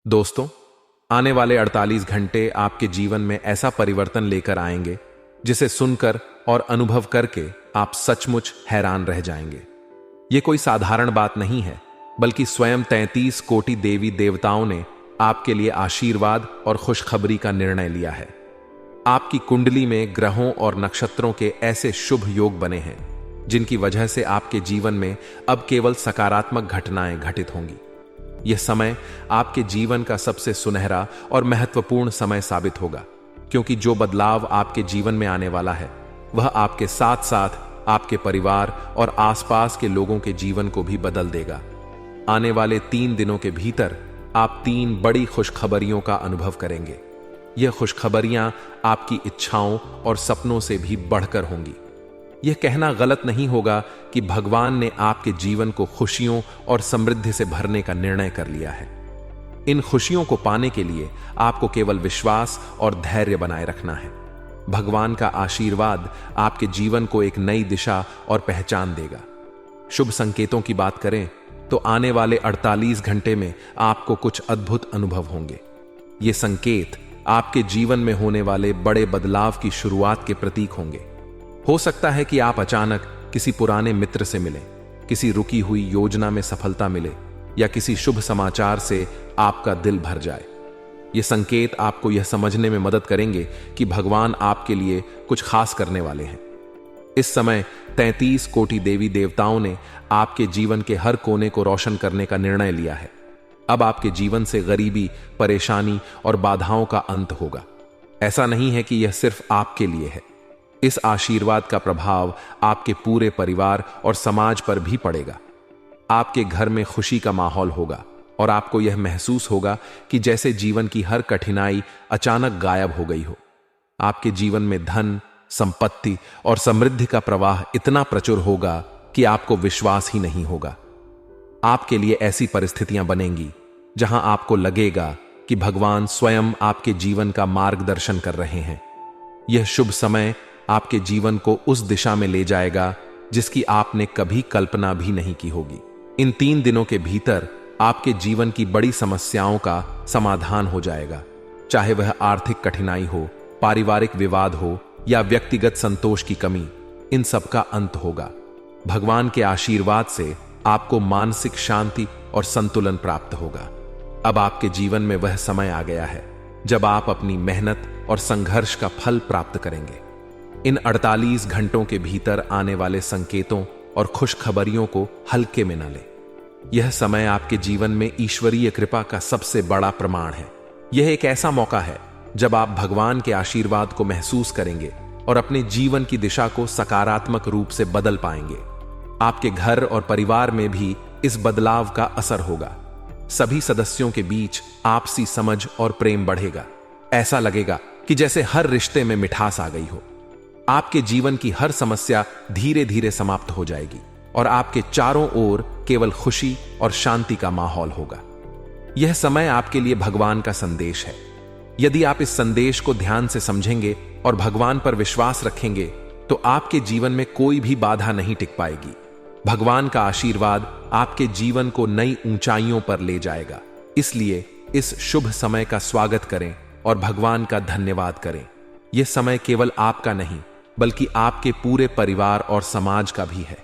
दोस्तों, आने वाले 48 घंटे आपके जीवन में ऐसा परिवर्तन लेकर आएंगे जिसे सुनकर और अनुभव करके आप सचमुच हैरान रह जाएंगे। यह कोई साधारण बात नहीं है, बल्कि स्वयं 33 कोटि देवी देवताओं ने आपके लिए आशीर्वाद और खुशखबरी का निर्णय लिया है। आपकी कुंडली में ग्रहों और नक्षत्रों के ऐसे शुभ योग बने हैं जिनकी वजह से आपके जीवन में अब केवल सकारात्मक घटनाएं घटित होंगी। यह समय आपके जीवन का सबसे सुनहरा और महत्वपूर्ण समय साबित होगा, क्योंकि जो बदलाव आपके जीवन में आने वाला है वह आपके साथ साथ आपके परिवार और आसपास के लोगों के जीवन को भी बदल देगा। आने वाले 3 दिनों के भीतर आप 3 बड़ी खुशखबरियों का अनुभव करेंगे। यह खुशखबरियां आपकी इच्छाओं और सपनों से भी बढ़कर होंगी। यह कहना गलत नहीं होगा कि भगवान ने आपके जीवन को खुशियों और समृद्धि से भरने का निर्णय कर लिया है। इन खुशियों को पाने के लिए आपको केवल विश्वास और धैर्य बनाए रखना है। भगवान का आशीर्वाद आपके जीवन को एक नई दिशा और पहचान देगा। शुभ संकेतों की बात करें तो आने वाले 48 घंटे में आपको कुछ अद्भुत अनुभव होंगे। ये संकेत आपके जीवन में होने वाले बड़े बदलाव की शुरुआत के प्रतीक होंगे। हो सकता है कि आप अचानक किसी पुराने मित्र से मिलें, किसी रुकी हुई योजना में सफलता मिले या किसी शुभ समाचार से आपका दिल भर जाए। ये संकेत आपको यह समझने में मदद करेंगे कि भगवान आपके लिए कुछ खास करने वाले हैं। इस समय 33 कोटि देवी देवताओं ने आपके जीवन के हर कोने को रोशन करने का निर्णय लिया है। अब आपके जीवन से गरीबी, परेशानी और बाधाओं का अंत होगा। ऐसा नहीं है कि यह सिर्फ आपके लिए है। इस आशीर्वाद का प्रभाव आपके पूरे परिवार और समाज पर भी पड़ेगा। आपके घर में खुशी का माहौल होगा और आपको यह महसूस होगा कि जैसे जीवन की हर कठिनाई अचानक गायब हो गई हो। आपके जीवन में धन, संपत्ति और समृद्धि का प्रवाह इतना प्रचुर होगा कि आपको विश्वास ही नहीं होगा। आपके लिए ऐसी परिस्थितियां बनेंगी जहां आपको लगेगा कि भगवान स्वयं आपके जीवन का मार्गदर्शन कर रहे हैं। यह शुभ समय आपके जीवन को उस दिशा में ले जाएगा जिसकी आपने कभी कल्पना भी नहीं की होगी। इन 3 दिनों के भीतर आपके जीवन की बड़ी समस्याओं का समाधान हो जाएगा, चाहे वह आर्थिक कठिनाई हो, पारिवारिक विवाद हो या व्यक्तिगत संतोष की कमी। इन सब का अंत होगा। भगवान के आशीर्वाद से आपको मानसिक शांति और संतुलन प्राप्त होगा। अब आपके जीवन में वह समय आ गया है जब आप अपनी मेहनत और संघर्ष का फल प्राप्त करेंगे। इन 48 घंटों के भीतर आने वाले संकेतों और खुशखबरियों को हल्के में न लें। यह समय आपके जीवन में ईश्वरीय कृपा का सबसे बड़ा प्रमाण है। यह एक ऐसा मौका है जब आप भगवान के आशीर्वाद को महसूस करेंगे और अपने जीवन की दिशा को सकारात्मक रूप से बदल पाएंगे। आपके घर और परिवार में भी इस बदलाव का असर होगा। सभी सदस्यों के बीच आपसी समझ और प्रेम बढ़ेगा। ऐसा लगेगा कि जैसे हर रिश्ते में मिठास आ गई हो। आपके जीवन की हर समस्या धीरे धीरे समाप्त हो जाएगी और आपके चारों ओर केवल खुशी और शांति का माहौल होगा। यह समय आपके लिए भगवान का संदेश है। यदि आप इस संदेश को ध्यान से समझेंगे और भगवान पर विश्वास रखेंगे तो आपके जीवन में कोई भी बाधा नहीं टिक पाएगी। भगवान का आशीर्वाद आपके जीवन को नई ऊंचाइयों पर ले जाएगा। इसलिए इस शुभ समय का स्वागत करें और भगवान का धन्यवाद करें। यह समय केवल आपका नहीं, बल्कि आपके पूरे परिवार और समाज का भी है।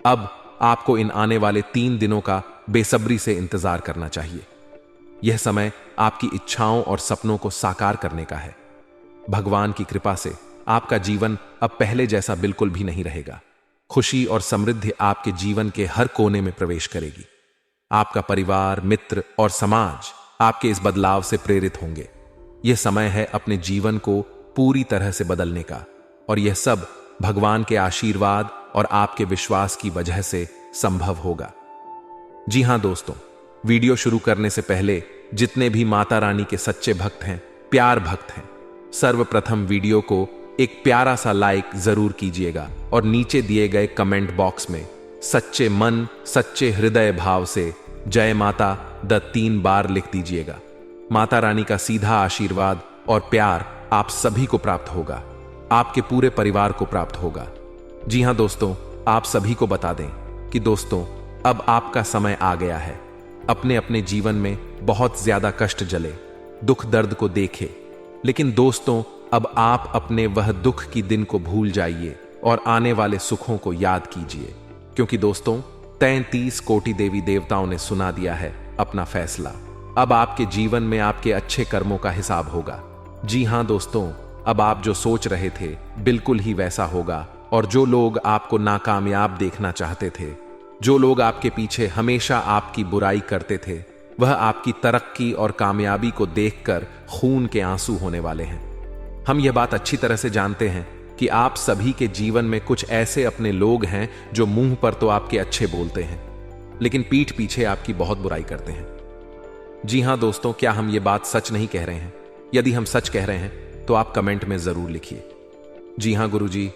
अब आपको इन आने वाले 3 दिनों का बेसब्री से इंतजार करना चाहिए। यह समय आपकी इच्छाओं और सपनों को साकार करने का है। भगवान की कृपा से आपका जीवन अब पहले जैसा बिल्कुल भी नहीं रहेगा। खुशी और समृद्धि आपके जीवन के हर कोने में प्रवेश करेगी। आपका परिवार, मित्र और समाज आपके इस बदलाव से प्रेरित होंगे। यह समय है अपने जीवन को पूरी तरह से बदलने का, और यह सब भगवान के आशीर्वाद और आपके विश्वास की वजह से संभव होगा। जी हां दोस्तों, वीडियो शुरू करने से पहले जितने भी माता रानी के सच्चे भक्त हैं, प्यार भक्त हैं, सर्वप्रथम वीडियो को एक प्यारा सा लाइक जरूर कीजिएगा और नीचे दिए गए कमेंट बॉक्स में सच्चे मन, सच्चे हृदय भाव से जय माता द 3 बार लिख दीजिएगा। माता रानी का सीधा आशीर्वाद और प्यार आप सभी को प्राप्त होगा, आपके पूरे परिवार को प्राप्त होगा। जी हां दोस्तों, आप सभी को बता दें कि दोस्तों अब आपका समय आ गया है। अपने अपने जीवन में बहुत ज्यादा कष्ट जले, दुख दर्द को देखे। लेकिन दोस्तों, अब आप अपने वह दुख की दिन को भूल जाइए और आने वाले सुखों को याद कीजिए, क्योंकि दोस्तों 33 कोटि देवी देवताओं ने सुना दिया है अपना फैसला। अब आपके जीवन में आपके अच्छे कर्मों का हिसाब होगा। जी हां दोस्तों, अब आप जो सोच रहे थे बिल्कुल ही वैसा होगा, और जो लोग आपको नाकामयाब देखना चाहते थे, जो लोग आपके पीछे हमेशा आपकी बुराई करते थे, वह आपकी तरक्की और कामयाबी को देखकर खून के आंसू होने वाले हैं। हम यह बात अच्छी तरह से जानते हैं कि आप सभी के जीवन में कुछ ऐसे अपने लोग हैं जो मुंह पर तो आपके अच्छे बोलते हैं, लेकिन पीठ पीछे आपकी बहुत बुराई करते हैं। जी हां दोस्तों, क्या हम ये बात सच नहीं कह रहे हैं? यदि हम सच कह रहे हैं तो आप कमेंट में जरूर लिखिए। जी हां गुरुजी,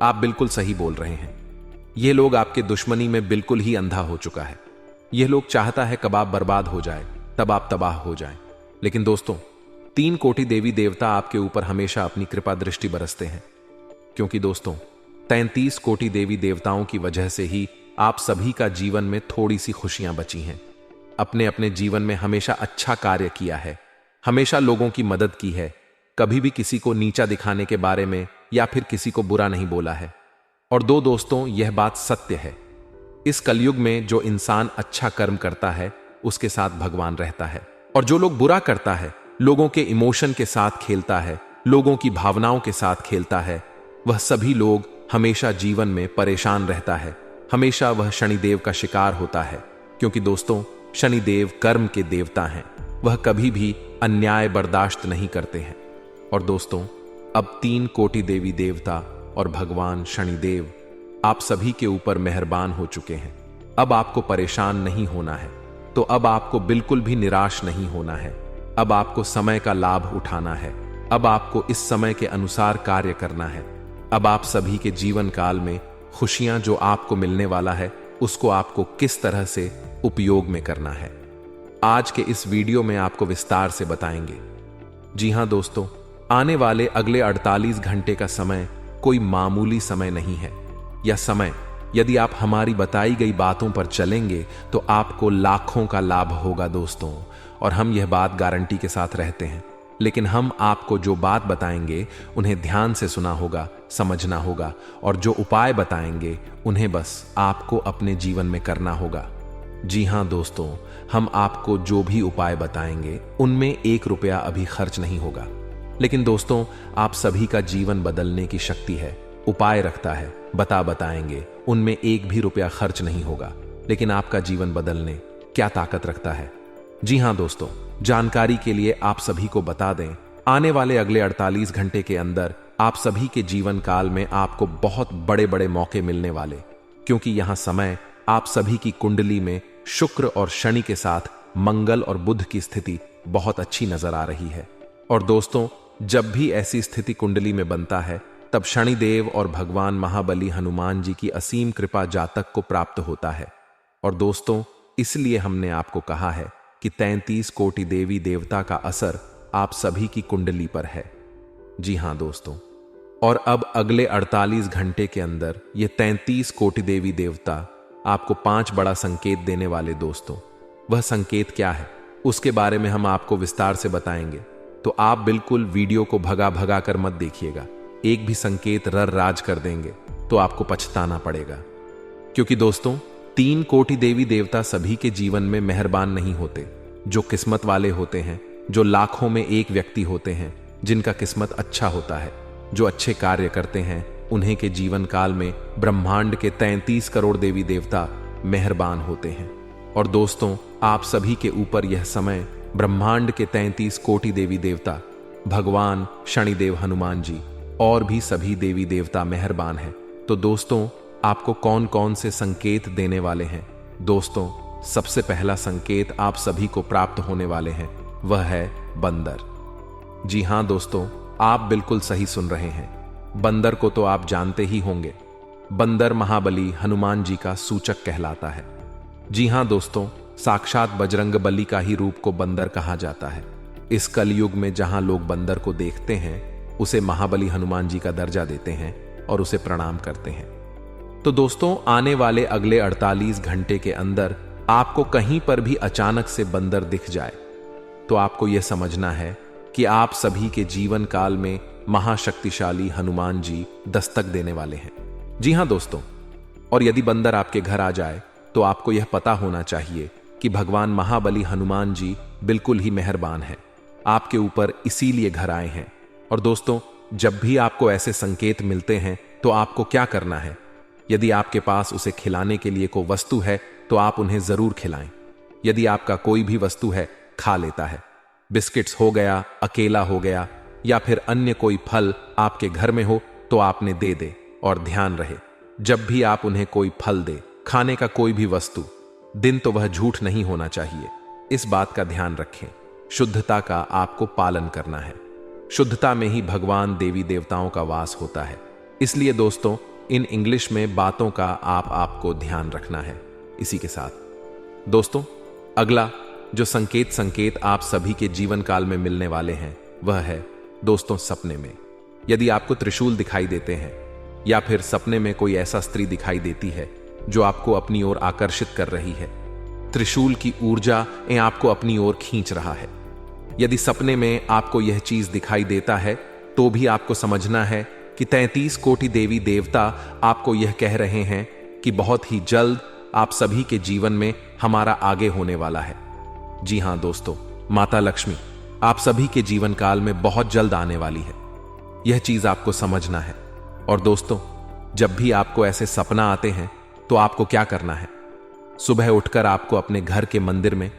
आप बिल्कुल सही बोल रहे हैं। ये लोग आपके दुश्मनी में बिल्कुल ही अंधा हो चुका है। यह लोग चाहता है कब आप बर्बाद हो जाए तब आप तबाह हो जाएं। लेकिन दोस्तों, 3 कोटि देवी देवता आपके ऊपर हमेशा अपनी कृपा दृष्टि बरसते हैं, क्योंकि दोस्तों 33 कोटि देवी देवताओं की वजह से ही आप सभी का जीवन में थोड़ी सी खुशियां बची हैं। अपने अपने जीवन में हमेशा अच्छा कार्य किया है, हमेशा लोगों की मदद की है, कभी भी किसी को नीचा दिखाने के बारे में या फिर किसी को बुरा नहीं बोला है। और दोस्तों, यह बात सत्य है। इस कलयुग में जो इंसान अच्छा कर्म करता है उसके साथ भगवान रहता है, और जो लोग बुरा करता है, लोगों के इमोशन के साथ खेलता है, लोगों की भावनाओं के साथ खेलता है, वह सभी लोग हमेशा जीवन में परेशान रहता है। हमेशा वह शनिदेव का शिकार होता है, क्योंकि दोस्तों शनिदेव कर्म के देवता हैं। वह कभी भी अन्याय बर्दाश्त नहीं करते हैं। और दोस्तों, अब 3 कोटि देवी देवता और भगवान शनिदेव आप सभी के ऊपर मेहरबान हो चुके हैं। अब आपको परेशान नहीं होना है, तो अब आपको बिल्कुल भी निराश नहीं होना है। अब आपको समय का लाभ उठाना है। अब आपको इस समय के अनुसार कार्य करना है। अब आप सभी के जीवन काल में खुशियां जो आपको मिलने वाला है, उसको आपको किस तरह से उपयोग में करना है, आज के इस वीडियो में आपको विस्तार से बताएंगे। जी हां दोस्तों, आने वाले अगले 48 घंटे का समय कोई मामूली समय नहीं है। यह समय, यदि आप हमारी बताई गई बातों पर चलेंगे तो आपको लाखों का लाभ होगा दोस्तों, और हम यह बात गारंटी के साथ रहते हैं। लेकिन हम आपको जो बात बताएंगे उन्हें ध्यान से सुना होगा, समझना होगा, और जो उपाय बताएंगे उन्हें बस आपको अपने जीवन में करना होगा। जी हां दोस्तों, हम आपको जो भी उपाय बताएंगे उनमें 1 रुपया अभी खर्च नहीं होगा। लेकिन दोस्तों, आप सभी का जीवन बदलने की शक्ति है, उपाय रखता है, बताएंगे, उनमें 1 भी रुपया खर्च नहीं होगा, लेकिन आपका जीवन बदलने क्या ताकत रखता है। जी हां दोस्तों, जानकारी के लिए आप सभी को बता दें, आने वाले अगले 48 घंटे के अंदर आप सभी के जीवन काल में आपको बहुत बड़े बड़े मौके मिलने वाले, क्योंकि यहां समय आप सभी की कुंडली में शुक्र और शनि के साथ मंगल और बुध की स्थिति बहुत अच्छी नजर आ रही है। और दोस्तों, जब भी ऐसी स्थिति कुंडली में बनता है, तब शनिदेव और भगवान महाबली हनुमान जी की असीम कृपा जातक को प्राप्त होता है। और दोस्तों, इसलिए हमने आपको कहा है कि 33 कोटि देवी देवता का असर आप सभी की कुंडली पर है। जी हां दोस्तों, और अब अगले 48 घंटे के अंदर ये 33 कोटि देवी देवता आपको 5 बड़ा संकेत देने वाले दोस्तों। वह संकेत क्या है उसके बारे में हम आपको विस्तार से बताएंगे, तो आप बिल्कुल वीडियो को भगा कर मत देखिएगा। एक भी संकेत रर राज कर देंगे तो आपको पछताना पड़ेगा, क्योंकि दोस्तों 3 कोटि देवी देवता सभी के जीवन में मेहरबान नहीं होते। जो किस्मत वाले होते हैं, जो लाखों में एक व्यक्ति होते हैं जिनका किस्मत अच्छा होता है, जो अच्छे कार्य करते हैं, उन्हें के जीवन काल में ब्रह्मांड के 33 करोड़ देवी देवता मेहरबान होते हैं। और दोस्तों, आप सभी के ऊपर यह समय ब्रह्मांड के 33 कोटि देवी देवता, भगवान शनिदेव, हनुमान जी और भी सभी देवी देवता मेहरबान हैं। तो दोस्तों, आपको कौन कौन से संकेत देने वाले हैं? दोस्तों, सबसे पहला संकेत आप सभी को प्राप्त होने वाले हैं, वह है बंदर। जी हां दोस्तों, आप बिल्कुल सही सुन रहे हैं। बंदर को तो आप जानते ही होंगे। बंदर महाबली हनुमान जी का सूचक कहलाता है। जी हां दोस्तों, साक्षात बजरंग बली का ही रूप को बंदर कहा जाता है। इस कलयुग में जहां लोग बंदर को देखते हैं, उसे महाबली हनुमान जी का दर्जा देते हैं और उसे प्रणाम करते हैं। तो दोस्तों, आने वाले अगले 48 घंटे के अंदर आपको कहीं पर भी अचानक से बंदर दिख जाए तो आपको यह समझना है कि आप सभी के जीवन काल में महाशक्तिशाली हनुमान जी दस्तक देने वाले हैं। जी हां दोस्तों, और यदि बंदर आपके घर आ जाए तो आपको यह पता होना चाहिए कि भगवान महाबली हनुमान जी बिल्कुल ही मेहरबान हैं, आपके ऊपर इसीलिए घर आए हैं। और दोस्तों, जब भी आपको ऐसे संकेत मिलते हैं तो आपको क्या करना है? यदि आपके पास उसे खिलाने के लिए कोई वस्तु है तो आप उन्हें जरूर खिलाएं। यदि आपका कोई भी वस्तु है खा लेता है, बिस्किट्स हो गया, अकेला हो गया, या फिर अन्य कोई फल आपके घर में हो तो आपने दे दे। और ध्यान रहे, जब भी आप उन्हें कोई फल दे, खाने का कोई भी वस्तु, दिन तो वह झूठ नहीं होना चाहिए। इस बात का ध्यान रखें। शुद्धता का आपको पालन करना है। शुद्धता में ही भगवान देवी देवताओं का वास होता है। इसलिए दोस्तों, इन इंग्लिश में बातों का आपको ध्यान रखना है। इसी के साथ दोस्तों, अगला जो संकेत आप सभी के जीवन काल में मिलने वाले हैं वह है दोस्तों सपने में। यदि आपको त्रिशूल दिखाई देते हैं या फिर सपने में कोई ऐसा स्त्री दिखाई देती है जो आपको अपनी ओर आकर्षित कर रही है, त्रिशूल की ऊर्जा आपको अपनी ओर खींच रहा है। यदि सपने में आपको यह चीज दिखाई देता है तो भी आपको समझना है कि 33 कोटि देवी देवता आपको यह कह रहे हैं कि बहुत ही जल्द आप सभी के जीवन में हमारा आगे होने वाला है। जी हां दोस्तों, माता लक्ष्मी आप सभी के जीवन काल में बहुत जल्द आने वाली है। यह चीज आपको समझना है। और दोस्तों, जब भी आपको ऐसे सपना आते हैं तो आपको क्या करना है? सुबह उठकर आपको अपने घर के मंदिर में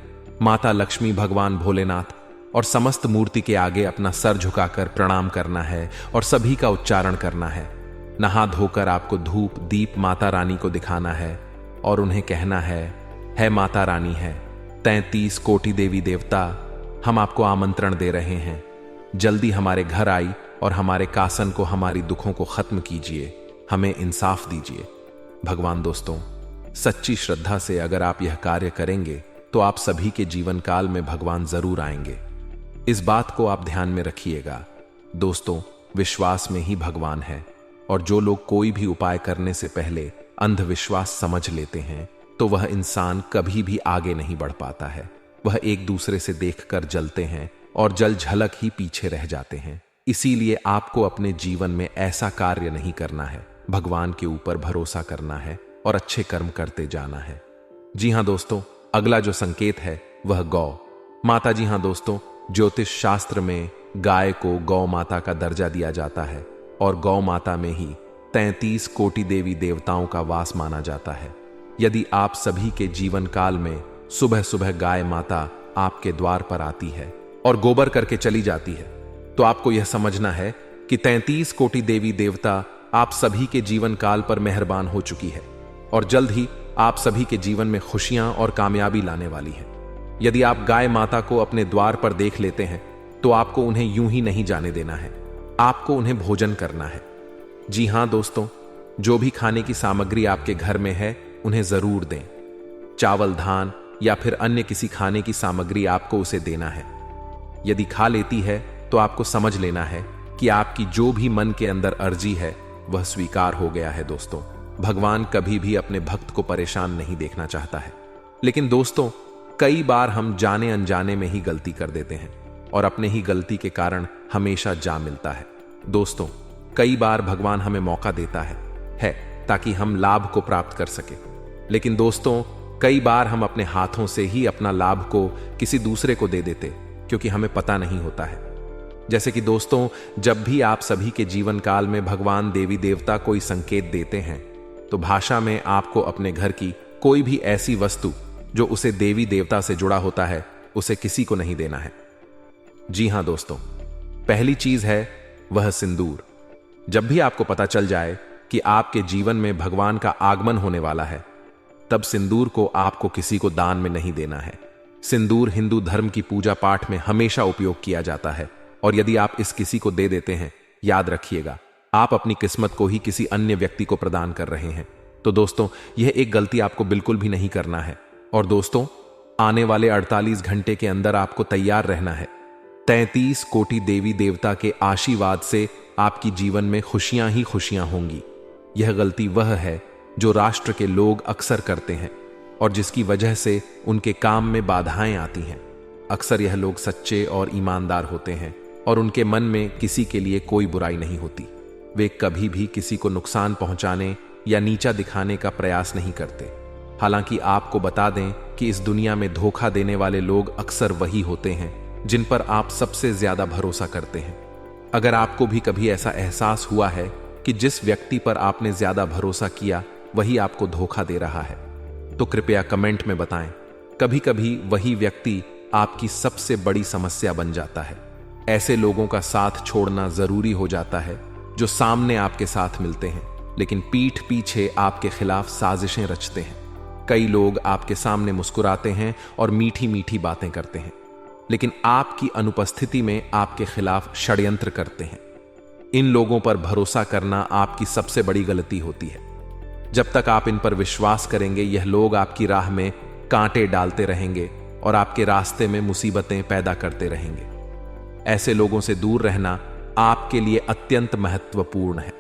माता लक्ष्मी, भगवान भोलेनाथ और समस्त मूर्ति के आगे अपना सर झुकाकर प्रणाम करना है और सभी का उच्चारण करना है। नहा धोकर आपको धूप दीप माता रानी को दिखाना है और उन्हें कहना है माता रानी है, 33 कोटि देवी देवता हम आपको आमंत्रण दे रहे हैं, जल्दी हमारे घर आई और हमारे कासन को, हमारी दुखों को खत्म कीजिए, हमें इंसाफ दीजिए। भगवान दोस्तों, सच्ची श्रद्धा से अगर आप यह कार्य करेंगे तो आप सभी के जीवन काल में भगवान जरूर आएंगे। इस बात को आप ध्यान में रखिएगा। दोस्तों, विश्वास में ही भगवान है, और जो लोग कोई भी उपाय करने से पहले अंधविश्वास समझ लेते हैं तो वह इंसान कभी भी आगे नहीं बढ़ पाता है। वह एक दूसरे से देखकर जलते हैं और जल झलक ही पीछे रह जाते हैं। इसीलिए आपको अपने जीवन में ऐसा कार्य नहीं करना है। भगवान के ऊपर भरोसा करना है और अच्छे कर्म करते जाना है। जी हां दोस्तों, अगला जो संकेत है वह गौ माता। जी हां दोस्तों, ज्योतिष शास्त्र में गाय को गौ माता का दर्जा दिया जाता है और गौ माता में ही 33 कोटि देवी देवताओं का वास माना जाता है। यदि आप सभी के जीवन काल में सुबह सुबह गाय माता आपके द्वार पर आती है और गोबर करके चली जाती है तो आपको यह समझना है कि 33 कोटि देवी देवता आप सभी के जीवन काल पर मेहरबान हो चुकी है और जल्द ही आप सभी के जीवन में खुशियां और कामयाबी लाने वाली है। यदि आप गाय माता को अपने द्वार पर देख लेते हैं तो आपको उन्हें यूं ही नहीं जाने देना है, आपको उन्हें भोजन करना है। जी हां दोस्तों, जो भी खाने की सामग्री आपके घर में है उन्हें जरूर दें। चावल, धान या फिर अन्य किसी खाने की सामग्री आपको उसे देना है। यदि खा लेती है तो आपको समझ लेना है कि आपकी जो भी मन के अंदर अर्जी है वह स्वीकार हो गया है। दोस्तों, भगवान कभी भी अपने भक्त को परेशान नहीं देखना चाहता है, लेकिन दोस्तों कई बार हम जाने अनजाने में ही गलती कर देते हैं और अपने ही गलती के कारण हमेशा जा मिलता है। दोस्तों, कई बार भगवान हमें मौका देता है ताकि हम लाभ को प्राप्त कर सके, लेकिन दोस्तों कई बार हम अपने हाथों से ही अपना लाभ को किसी दूसरे को दे देते क्योंकि हमें पता नहीं होता है। जैसे कि दोस्तों, जब भी आप सभी के जीवन काल में भगवान देवी देवता कोई संकेत देते हैं तो भाषा में आपको अपने घर की कोई भी ऐसी वस्तु जो उसे देवी देवता से जुड़ा होता है उसे किसी को नहीं देना है। जी हां दोस्तों, पहली चीज है वह सिंदूर। जब भी आपको पता चल जाए कि आपके जीवन में भगवान का आगमन होने वाला है तब सिंदूर को आपको किसी को दान में नहीं देना है। सिंदूर हिंदू धर्म की पूजा पाठ में हमेशा उपयोग किया जाता है और यदि आप इस किसी को दे देते हैं, याद रखिएगा आप अपनी किस्मत को ही किसी अन्य व्यक्ति को प्रदान कर रहे हैं। तो दोस्तों, यह एक गलती आपको बिल्कुल भी नहीं करना है। और दोस्तों, आने वाले 48 घंटे के अंदर आपको तैयार रहना है। 33 कोटि देवी देवता के आशीर्वाद से आपकी जीवन में खुशियां ही खुशियां होंगी। यह गलती वह है जो राष्ट्र के लोग अक्सर करते हैं और जिसकी वजह से उनके काम में बाधाएं आती हैं। अक्सर यह लोग सच्चे और ईमानदार होते हैं और उनके मन में किसी के लिए कोई बुराई नहीं होती। वे कभी भी किसी को नुकसान पहुंचाने या नीचा दिखाने का प्रयास नहीं करते। हालांकि आपको बता दें कि इस दुनिया में धोखा देने वाले लोग अक्सर वही होते हैं जिन पर आप सबसे ज्यादा भरोसा करते हैं। अगर आपको भी कभी ऐसा एहसास हुआ है कि जिस व्यक्ति पर आपने ज्यादा भरोसा किया वही आपको धोखा दे रहा है, तो कृपया कमेंट में बताएं। कभी कभी वही व्यक्ति आपकी सबसे बड़ी समस्या बन जाता है। ऐसे लोगों का साथ छोड़ना जरूरी हो जाता है जो सामने आपके साथ मिलते हैं लेकिन पीठ पीछे आपके खिलाफ साजिशें रचते हैं। कई लोग आपके सामने मुस्कुराते हैं और मीठी मीठी बातें करते हैं, लेकिन आपकी अनुपस्थिति में आपके खिलाफ षड्यंत्र करते हैं। इन लोगों पर भरोसा करना आपकी सबसे बड़ी गलती होती है। जब तक आप इन पर विश्वास करेंगे, यह लोग आपकी राह में कांटे डालते रहेंगे और आपके रास्ते में मुसीबतें पैदा करते रहेंगे। ऐसे लोगों से दूर रहना आपके लिए अत्यंत महत्वपूर्ण है,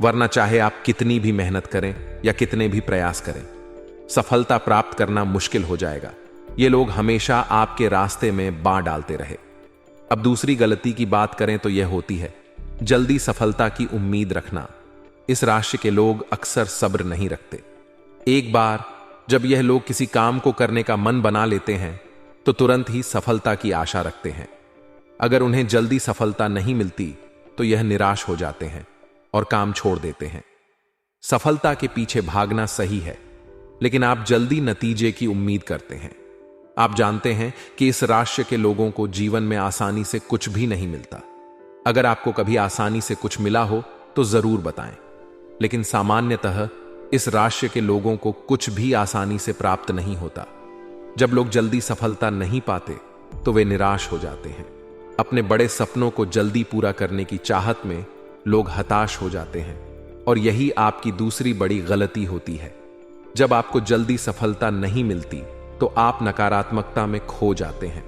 वरना चाहे आप कितनी भी मेहनत करें या कितने भी प्रयास करें, सफलता प्राप्त करना मुश्किल हो जाएगा। ये लोग हमेशा आपके रास्ते में बाँ डालते रहे। अब दूसरी गलती की बात करें तो यह होती है जल्दी सफलता की उम्मीद रखना। इस राशि के लोग अक्सर सब्र नहीं रखते। एक बार जब यह लोग किसी काम को करने का मन बना लेते हैं तो तुरंत ही सफलता की आशा रखते हैं। अगर उन्हें जल्दी सफलता नहीं मिलती तो यह निराश हो जाते हैं और काम छोड़ देते हैं। सफलता के पीछे भागना सही है, लेकिन आप जल्दी नतीजे की उम्मीद करते हैं। आप जानते हैं कि इस राशि के लोगों को जीवन में आसानी से कुछ भी नहीं मिलता। अगर आपको कभी आसानी से कुछ मिला हो तो जरूर बताएं, लेकिन सामान्यतः इस राशि के लोगों को कुछ भी आसानी से प्राप्त नहीं होता। जब लोग जल्दी सफलता नहीं पाते तो वे निराश हो जाते हैं। अपने बड़े सपनों को जल्दी पूरा करने की चाहत में लोग हताश हो जाते हैं और यही आपकी दूसरी बड़ी गलती होती है। जब आपको जल्दी सफलता नहीं मिलती तो आप नकारात्मकता में खो जाते हैं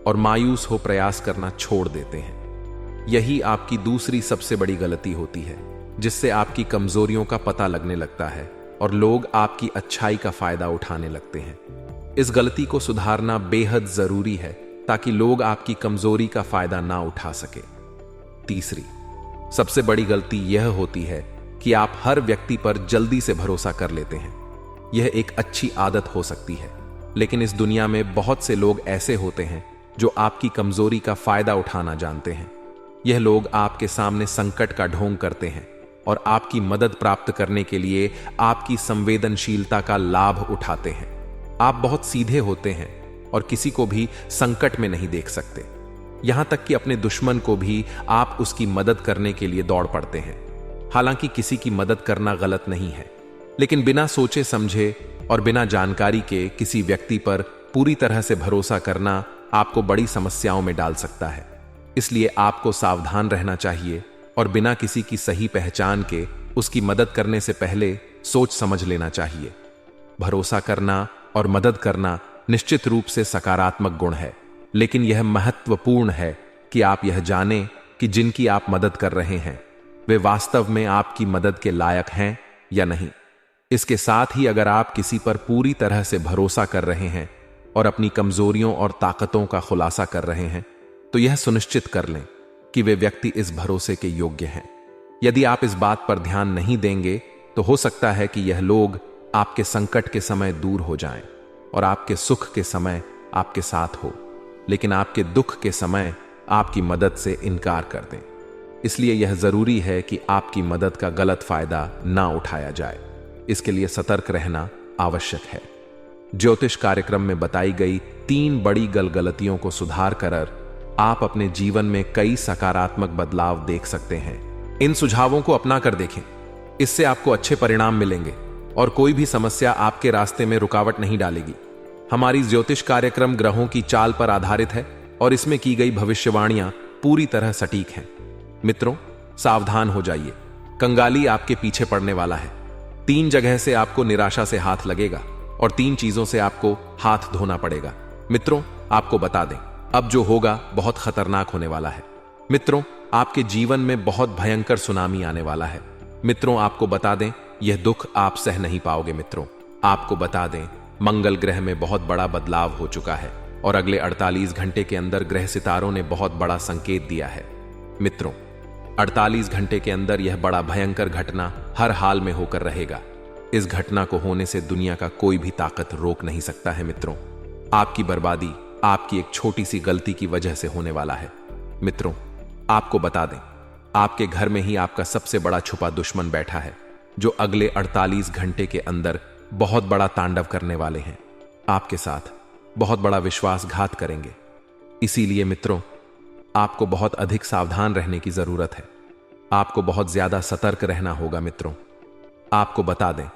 और मायूस हो प्रयास करना छोड़ देते हैं। यही आपकी दूसरी सबसे बड़ी गलती होती है, जिससे आपकी कमजोरियों का पता लगने लगता है और लोग आपकी अच्छाई का फायदा उठाने लगते हैं। इस गलती को सुधारना बेहद जरूरी है ताकि लोग आपकी कमजोरी का फायदा ना उठा सके। तीसरी सबसे बड़ी गलती यह होती है कि आप हर व्यक्ति पर जल्दी से भरोसा कर लेते हैं। यह एक अच्छी आदत हो सकती है, लेकिन इस दुनिया में बहुत से लोग ऐसे होते हैं जो आपकी कमजोरी का फायदा उठाना जानते हैं। यह लोग आपके सामने संकट का ढोंग करते हैं और आपकी मदद प्राप्त करने के लिए आपकी संवेदनशीलता का लाभ उठाते हैं। आप बहुत सीधे होते हैं और किसी को भी संकट में नहीं देख सकते। यहां तक कि अपने दुश्मन को भी आप उसकी मदद करने के लिए दौड़ पड़ते हैं। हालांकि किसी की मदद करना गलत नहीं है, लेकिन बिना सोचे समझे और बिना जानकारी के किसी व्यक्ति पर पूरी तरह से भरोसा करना आपको बड़ी समस्याओं में डाल सकता है। इसलिए आपको सावधान रहना चाहिए और बिना किसी की सही पहचान के उसकी मदद करने से पहले सोच समझ लेना चाहिए। भरोसा करना और मदद करना निश्चित रूप से सकारात्मक गुण है, लेकिन यह महत्वपूर्ण है कि आप यह जानें कि जिनकी आप मदद कर रहे हैं वे वास्तव में आपकी मदद के लायक हैं या नहीं। इसके साथ ही अगर आप किसी पर पूरी तरह से भरोसा कर रहे हैं और अपनी कमजोरियों और ताकतों का खुलासा कर रहे हैं, तो यह सुनिश्चित कर लें कि वे व्यक्ति इस भरोसे के योग्य हैं। यदि आप इस बात पर ध्यान नहीं देंगे तो हो सकता है कि यह लोग आपके संकट के समय दूर हो जाएं और आपके सुख के समय आपके साथ हो, लेकिन आपके दुख के समय आपकी मदद से इनकार कर दें। इसलिए यह जरूरी है कि आपकी मदद का गलत फायदा ना उठाया जाए। इसके लिए सतर्क रहना आवश्यक है। ज्योतिष कार्यक्रम में बताई गई 3 बड़ी गलतियों को सुधार कर आप अपने जीवन में कई सकारात्मक बदलाव देख सकते हैं। इन सुझावों को अपना कर देखें, इससे आपको अच्छे परिणाम मिलेंगे और कोई भी समस्या आपके रास्ते में रुकावट नहीं डालेगी। हमारी ज्योतिष कार्यक्रम ग्रहों की चाल पर आधारित है और इसमें की गई भविष्यवाणियां पूरी तरह सटीक हैं। मित्रों, सावधान हो जाइए, कंगाली आपके पीछे पड़ने वाला है। 3 जगह से आपको निराशा से हाथ लगेगा और 3 चीजों से आपको हाथ धोना पड़ेगा। मित्रों, आपको बता दें, अब जो होगा बहुत खतरनाक होने वाला है। मित्रों, आपके जीवन में बहुत भयंकर सुनामी आने वाला है। मित्रों, आपको बता दें, यह दुख आप सह नहीं पाओगे। मित्रों, आपको बता दें, मंगल ग्रह में बहुत बड़ा बदलाव हो चुका है। और अगले 48 घंटे के अंदर ग्रह सितारों ने बहुत बड़ा संकेत दिया है। मित्रों, 48 घंटे के अंदर यह बड़ा भयंकर घटना हर हाल में होकर रहेगा। इस घटना को होने से दुनिया का कोई भी ताकत रोक नहीं सकता है। मित्रों, आपकी बर्बादी आपकी एक छोटी सी गलती की वजह से होने वाला है। मित्रों, आपको बता दें, आपके घर में ही आपका सबसे बड़ा छुपा दुश्मन बैठा है, जो अगले 48 घंटे के अंदर बहुत बड़ा तांडव करने वाले हैं। आपके साथ बहुत बड़ा विश्वासघात करेंगे। इसीलिए मित्रों, आपको बहुत अधिक सावधान रहने की जरूरत है। आपको बहुत ज्यादा सतर्क रहना होगा। मित्रों, आपको बता दें,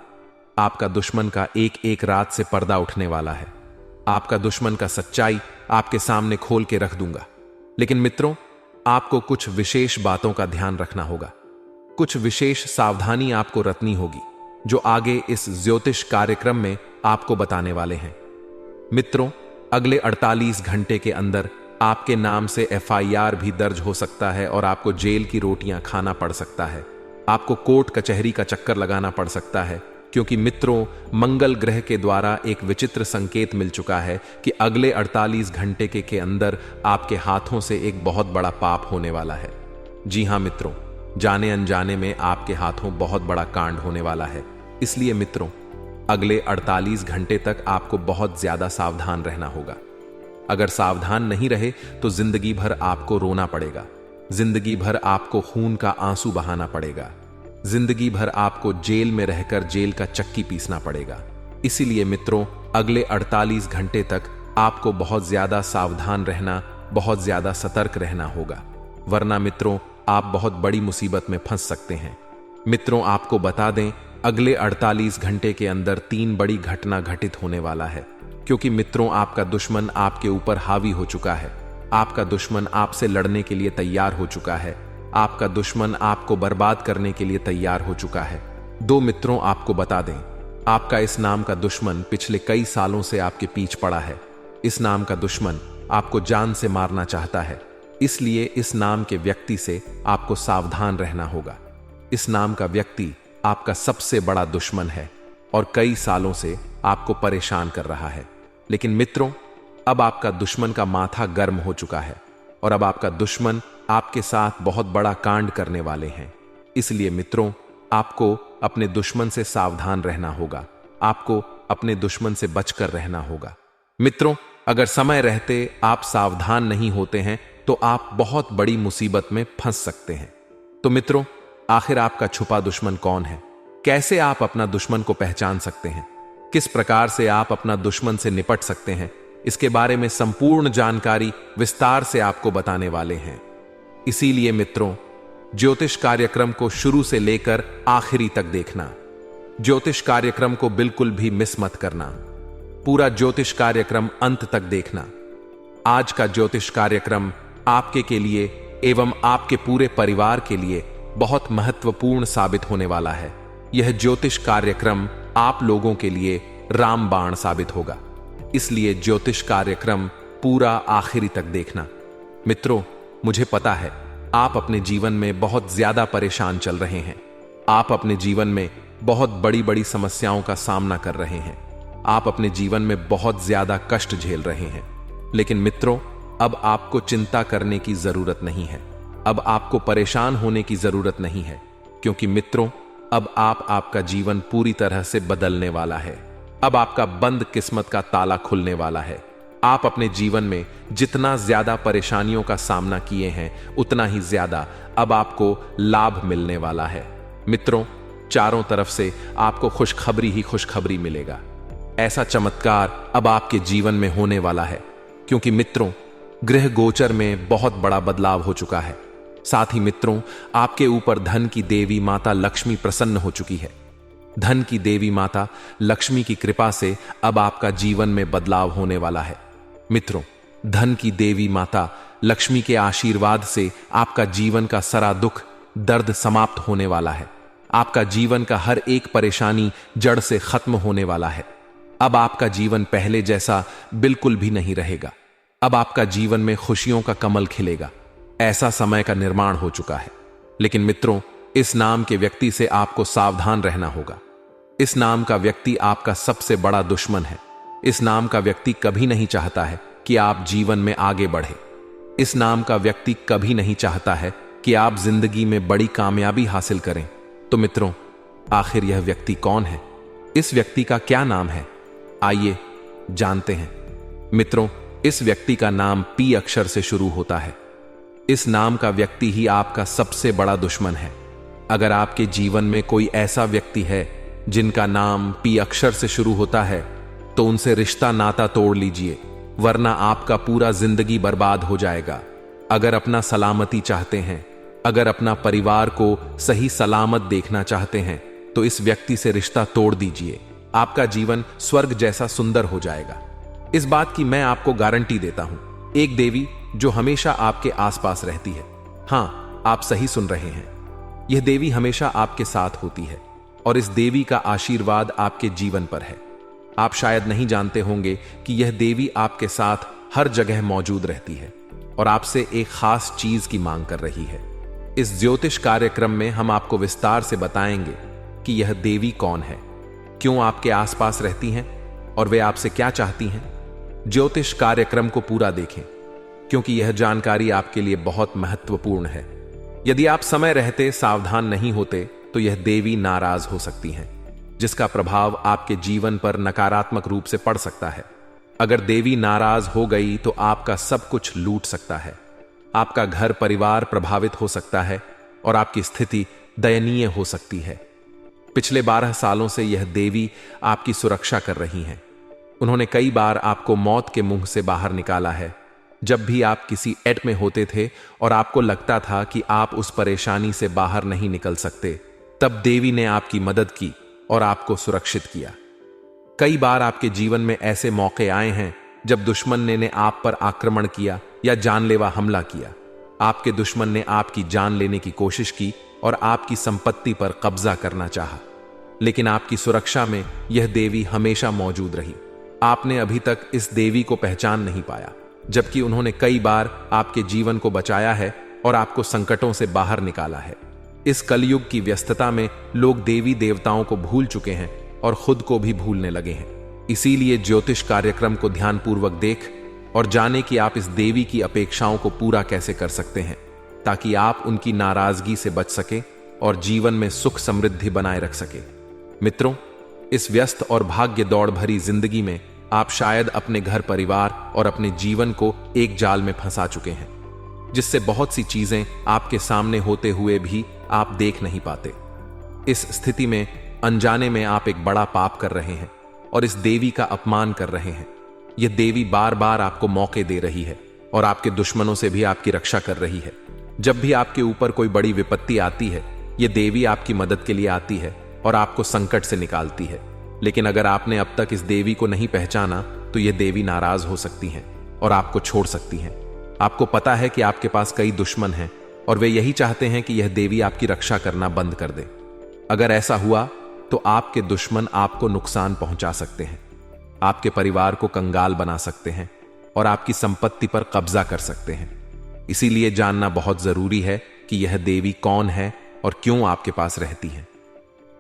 आपका दुश्मन का एक एक रात से पर्दा उठने वाला है। आपका दुश्मन का सच्चाई आपके सामने खोल के रख दूंगा। लेकिन मित्रों, आपको कुछ विशेष बातों का ध्यान रखना होगा। कुछ विशेष सावधानी आपको रखनी होगी, जो आगे इस ज्योतिष कार्यक्रम में आपको बताने वाले हैं। मित्रों, अगले 48 घंटे के अंदर आपके नाम से FIR भी दर्ज हो सकता है और आपको जेल की रोटियां खाना पड़ सकता है। आपको कोर्ट कचहरी का चक्कर लगाना पड़ सकता है, क्योंकि मित्रों, मंगल ग्रह के द्वारा एक विचित्र संकेत मिल चुका है कि अगले 48 घंटे के अंदर आपके हाथों से एक बहुत बड़ा पाप होने वाला है। जी हां मित्रों, जाने अनजाने में आपके हाथों बहुत बड़ा कांड होने वाला है। इसलिए मित्रों, अगले 48 घंटे तक आपको बहुत ज्यादा सावधान रहना होगा। अगर सावधान नहीं रहे तो जिंदगी भर आपको रोना पड़ेगा। जिंदगी भर आपको खून का आंसू बहाना पड़ेगा। जिंदगी भर आपको जेल में रहकर जेल का चक्की पीसना पड़ेगा। इसीलिए मित्रों, अगले 48 घंटे तक आपको बहुत ज्यादा सावधान रहना, बहुत ज्यादा सतर्क रहना होगा, वरना मित्रों आप बहुत बड़ी मुसीबत में फंस सकते हैं। मित्रों, आपको बता दें, अगले 48 घंटे के अंदर 3 बड़ी घटना घटित होने वाला है, क्योंकि मित्रों आपका दुश्मन आपके ऊपर हावी हो चुका है। आपका दुश्मन आपसे लड़ने के लिए तैयार हो चुका है। आपका दुश्मन आपको बर्बाद करने के लिए तैयार हो चुका है। दो मित्रों, आपको बता दें, आपका इस नाम का दुश्मन पिछले कई सालों से आपके पीछे पड़ा है। इस नाम का दुश्मन आपको जान से मारना चाहता है। इसलिए इस नाम के व्यक्ति से आपको सावधान रहना होगा। इस नाम का व्यक्ति आपका सबसे बड़ा दुश्मन है और कई सालों से आपको परेशान कर रहा है। लेकिन मित्रों, अब आपका दुश्मन का माथा गर्म हो चुका है और अब आपका दुश्मन आपके साथ बहुत बड़ा कांड करने वाले हैं। इसलिए मित्रों, आपको अपने दुश्मन से सावधान रहना होगा। आपको अपने दुश्मन से बचकर रहना होगा। मित्रों, अगर समय रहते आप सावधान नहीं होते हैं तो आप बहुत बड़ी मुसीबत में फंस सकते हैं। तो मित्रों, आखिर आपका छुपा दुश्मन कौन है? कैसे आप अपना दुश्मन को पहचान सकते हैं? किस प्रकार से आप अपना दुश्मन से निपट सकते हैं? इसके बारे में संपूर्ण जानकारी विस्तार से आपको बताने वाले हैं। इसीलिए मित्रों, ज्योतिष कार्यक्रम को शुरू से लेकर आखिरी तक देखना। ज्योतिष कार्यक्रम को बिल्कुल भी मिस मत करना। पूरा ज्योतिष कार्यक्रम अंत तक देखना। आज का ज्योतिष कार्यक्रम आपके के लिए एवं आपके पूरे परिवार के लिए बहुत महत्वपूर्ण साबित होने वाला है। यह ज्योतिष कार्यक्रम आप लोगों के लिए रामबाण साबित होगा। इसलिए ज्योतिष कार्यक्रम पूरा आखिरी तक देखना। मित्रों, मुझे पता है आप अपने जीवन में बहुत ज्यादा परेशान चल रहे हैं। आप अपने जीवन में बहुत बड़ी बड़ी समस्याओं का सामना कर रहे हैं। आप अपने जीवन में बहुत ज्यादा कष्ट झेल रहे हैं। लेकिन मित्रों, अब आपको चिंता करने की जरूरत नहीं है। अब आपको परेशान होने की जरूरत नहीं है, क्योंकि मित्रों, अब आपका जीवन पूरी तरह से बदलने वाला है। अब आपका बंद किस्मत का ताला खुलने वाला है। आप अपने जीवन में जितना ज्यादा परेशानियों का सामना किए हैं, उतना ही ज्यादा अब आपको लाभ मिलने वाला है। मित्रों, चारों तरफ से आपको खुशखबरी ही खुशखबरी मिलेगा। ऐसा चमत्कार अब आपके जीवन में होने वाला है, क्योंकि मित्रों, ग्रह गोचर में बहुत बड़ा बदलाव हो चुका है। साथ ही मित्रों, आपके ऊपर धन की देवी माता लक्ष्मी प्रसन्न हो चुकी है। धन की देवी माता लक्ष्मी की कृपा से अब आपका जीवन में बदलाव होने वाला है। मित्रों, धन की देवी माता लक्ष्मी के आशीर्वाद से आपका जीवन का सारा दुख दर्द समाप्त होने वाला है। आपका जीवन का हर एक परेशानी जड़ से खत्म होने वाला है। अब आपका जीवन पहले जैसा बिल्कुल भी नहीं रहेगा। अब आपका जीवन में खुशियों का कमल खिलेगा। ऐसा समय का निर्माण हो चुका है। लेकिन मित्रों, इस नाम के व्यक्ति से आपको सावधान रहना होगा। इस नाम का व्यक्ति आपका सबसे बड़ा दुश्मन है। इस नाम का व्यक्ति कभी नहीं चाहता है कि आप जीवन में आगे बढ़े। इस नाम का व्यक्ति कभी नहीं चाहता है कि आप जिंदगी में बड़ी कामयाबी हासिल करें। तो मित्रों, आखिर यह व्यक्ति कौन है? इस व्यक्ति का क्या नाम है? आइए जानते हैं। मित्रों, इस व्यक्ति का नाम पी अक्षर से शुरू होता है। इस नाम का व्यक्ति ही आपका सबसे बड़ा दुश्मन है। अगर आपके जीवन में कोई ऐसा व्यक्ति है जिनका नाम पी अक्षर से शुरू होता है, तो उनसे रिश्ता नाता तोड़ लीजिए, वरना आपका पूरा जिंदगी बर्बाद हो जाएगा। अगर अपना सलामती चाहते हैं, अगर अपना परिवार को सही सलामत देखना चाहते हैं, तो इस व्यक्ति से रिश्ता तोड़ दीजिए। आपका जीवन स्वर्ग जैसा सुंदर हो जाएगा। इस बात की मैं आपको गारंटी देता हूं। एक देवी जो हमेशा आपके आसपास रहती है। हां, आप सही सुन रहे हैं। यह देवी हमेशा आपके साथ होती है और इस देवी का आशीर्वाद आपके जीवन पर है। आप शायद नहीं जानते होंगे कि यह देवी आपके साथ हर जगह मौजूद रहती है और आपसे एक खास चीज की मांग कर रही है। इस ज्योतिष कार्यक्रम में हम आपको विस्तार से बताएंगे कि यह देवी कौन है, क्यों आपके आसपास रहती हैं और वे आपसे क्या चाहती हैं। ज्योतिष कार्यक्रम को पूरा देखें, क्योंकि यह जानकारी आपके लिए बहुत महत्वपूर्ण है। यदि आप समय रहते सावधान नहीं होते तो यह देवी नाराज हो सकती हैं, जिसका प्रभाव आपके जीवन पर नकारात्मक रूप से पड़ सकता है। अगर देवी नाराज हो गई तो आपका सब कुछ लूट सकता है। आपका घर परिवार प्रभावित हो सकता है और आपकी स्थिति दयनीय हो सकती है। पिछले 12 सालों से यह देवी आपकी सुरक्षा कर रही हैं। उन्होंने कई बार आपको मौत के मुंह से बाहर निकाला है। जब भी आप किसी एट में होते थे और आपको लगता था कि आप उस परेशानी से बाहर नहीं निकल सकते, तब देवी ने आपकी मदद की और आपको सुरक्षित किया। कई बार आपके जीवन में ऐसे मौके आए हैं जब दुश्मन ने आप पर आक्रमण किया या जानलेवा हमला किया। आपके दुश्मन ने आपकी जान लेने की कोशिश की और आपकी संपत्ति पर कब्जा करना चाहा, लेकिन आपकी सुरक्षा में यह देवी हमेशा मौजूद रही। आपने अभी तक इस देवी को पहचान नहीं पाया, जबकि उन्होंने कई बार आपके जीवन को बचाया है और आपको संकटों से बाहर निकाला है। इस कलयुग की व्यस्तता में लोग देवी देवताओं को भूल चुके हैं और खुद को भी भूलने लगे हैं। इसीलिए ज्योतिष कार्यक्रम को ध्यानपूर्वक देख और जाने कि आप इस देवी की अपेक्षाओं को पूरा कैसे कर सकते हैं, ताकि आप उनकी नाराजगी से बच सके और जीवन में सुख समृद्धि बनाए रख सके। मित्रों, इस व्यस्त और भाग्य दौड़ भरी जिंदगी में आप शायद अपने घर परिवार और अपने जीवन को एक जाल में फंसा चुके हैं, जिससे बहुत सी चीजें आपके सामने होते हुए भी आप देख नहीं पाते। इस स्थिति में अनजाने में आप एक बड़ा पाप कर रहे हैं और इस देवी का अपमान कर रहे हैं। यह देवी बार बार आपको मौके दे रही है और आपके दुश्मनों से भी आपकी रक्षा कर रही है। जब भी आपके ऊपर कोई बड़ी विपत्ति आती है, यह देवी आपकी मदद के लिए आती है और आपको संकट से निकालती है। लेकिन अगर आपने अब तक इस देवी को नहीं पहचाना तो यह देवी नाराज हो सकती हैं और आपको छोड़ सकती हैं। आपको पता है कि आपके पास कई दुश्मन हैं और वे यही चाहते हैं कि यह देवी आपकी रक्षा करना बंद कर दे। अगर ऐसा हुआ तो आपके दुश्मन आपको नुकसान पहुंचा सकते हैं, आपके परिवार को कंगाल बना सकते हैं और आपकी संपत्ति पर कब्जा कर सकते हैं। इसीलिए जानना बहुत जरूरी है कि यह देवी कौन है और क्यों आपके पास रहती है।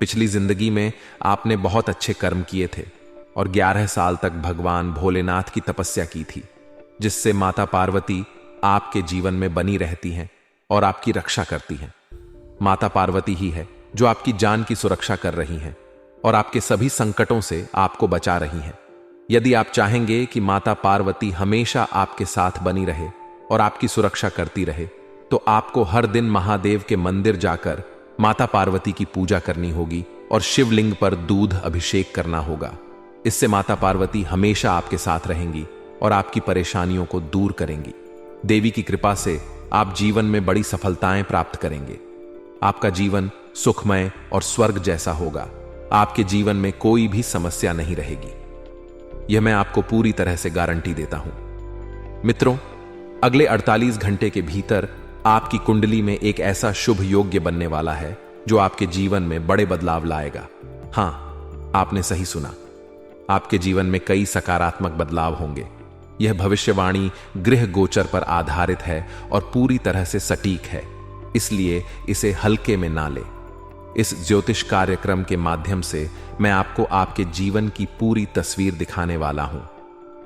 पिछली जिंदगी में आपने बहुत अच्छे कर्म किए थे और 11 साल तक भगवान भोलेनाथ की तपस्या की थी, जिससे माता पार्वती आपके जीवन में बनी रहती हैं और आपकी रक्षा करती हैं। माता पार्वती ही है जो आपकी जान की सुरक्षा कर रही हैं और आपके सभी संकटों से आपको बचा रही हैं। यदि आप चाहेंगे कि माता पार्वती हमेशा आपके साथ बनी रहे और आपकी सुरक्षा करती रहे, तो आपको हर दिन महादेव के मंदिर जाकर माता पार्वती की पूजा करनी होगी और शिवलिंग पर दूध अभिषेक करना होगा। इससे माता पार्वती हमेशा आपके साथ रहेंगी और आपकी परेशानियों को दूर करेंगी। देवी की कृपा से आप जीवन में बड़ी सफलताएं प्राप्त करेंगे। आपका जीवन सुखमय और स्वर्ग जैसा होगा। आपके जीवन में कोई भी समस्या नहीं रहेगी। यह मैं आपको पूरी तरह से गारंटी देता हूं। मित्रों, अगले 48 घंटे के भीतर आपकी कुंडली में एक ऐसा शुभ योग्य बनने वाला है जो आपके जीवन में बड़े बदलाव लाएगा। हां, आपने सही सुना। आपके जीवन में कई सकारात्मक बदलाव होंगे। यह भविष्यवाणी गृह गोचर पर आधारित है और पूरी तरह से सटीक है, इसलिए इसे हल्के में ना ले। इस ज्योतिष कार्यक्रम के माध्यम से मैं आपको आपके जीवन की पूरी तस्वीर दिखाने वाला हूं।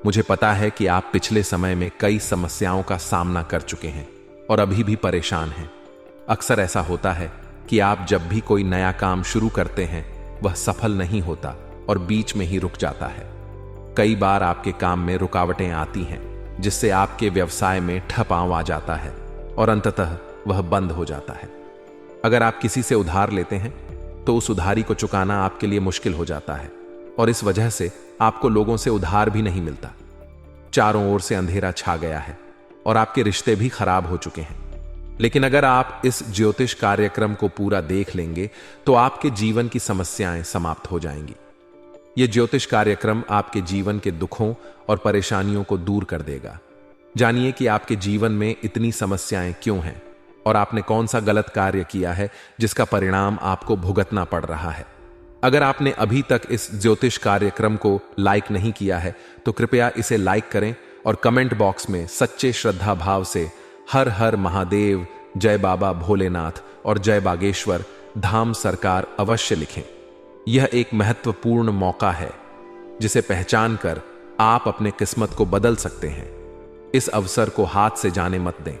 मुझे पता है कि आप पिछले समय में कई समस्याओं का सामना कर चुके हैं और अभी भी परेशान हैं। अक्सर ऐसा होता है कि आप जब भी कोई नया काम शुरू करते हैं वह सफल नहीं होता और बीच में ही रुक जाता है। कई बार आपके काम में रुकावटें आती हैं जिससे आपके व्यवसाय में ठपांव आ जाता है और अंततः वह बंद हो जाता है। अगर आप किसी से उधार लेते हैं तो उस उधारी को चुकाना आपके लिए मुश्किल हो जाता है और इस वजह से आपको लोगों से उधार भी नहीं मिलता। चारों ओर से अंधेरा छा गया है और आपके रिश्ते भी खराब हो चुके हैं। लेकिन अगर आप इस ज्योतिष कार्यक्रम को पूरा देख लेंगे तो आपके जीवन की समस्याएं समाप्त हो जाएंगी। यह ज्योतिष कार्यक्रम आपके जीवन के दुखों और परेशानियों को दूर कर देगा। जानिए कि आपके जीवन में इतनी समस्याएं क्यों हैं और आपने कौन सा गलत कार्य किया है जिसका परिणाम आपको भुगतना पड़ रहा है। अगर आपने अभी तक इस ज्योतिष कार्यक्रम को लाइक नहीं किया है तो कृपया इसे लाइक करें और कमेंट बॉक्स में सच्चे श्रद्धा भाव से हर हर महादेव, जय बाबा भोलेनाथ और जय बागेश्वर धाम सरकार अवश्य लिखें। यह एक महत्वपूर्ण मौका है जिसे पहचान कर आप अपने किस्मत को बदल सकते हैं। इस अवसर को हाथ से जाने मत दें,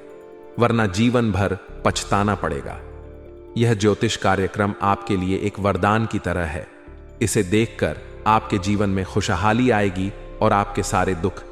वरना जीवन भर पछताना पड़ेगा। यह ज्योतिष कार्यक्रम आपके लिए एक वरदान की तरह है। इसे देखकर आपके जीवन में खुशहाली आएगी और आपके सारे दुख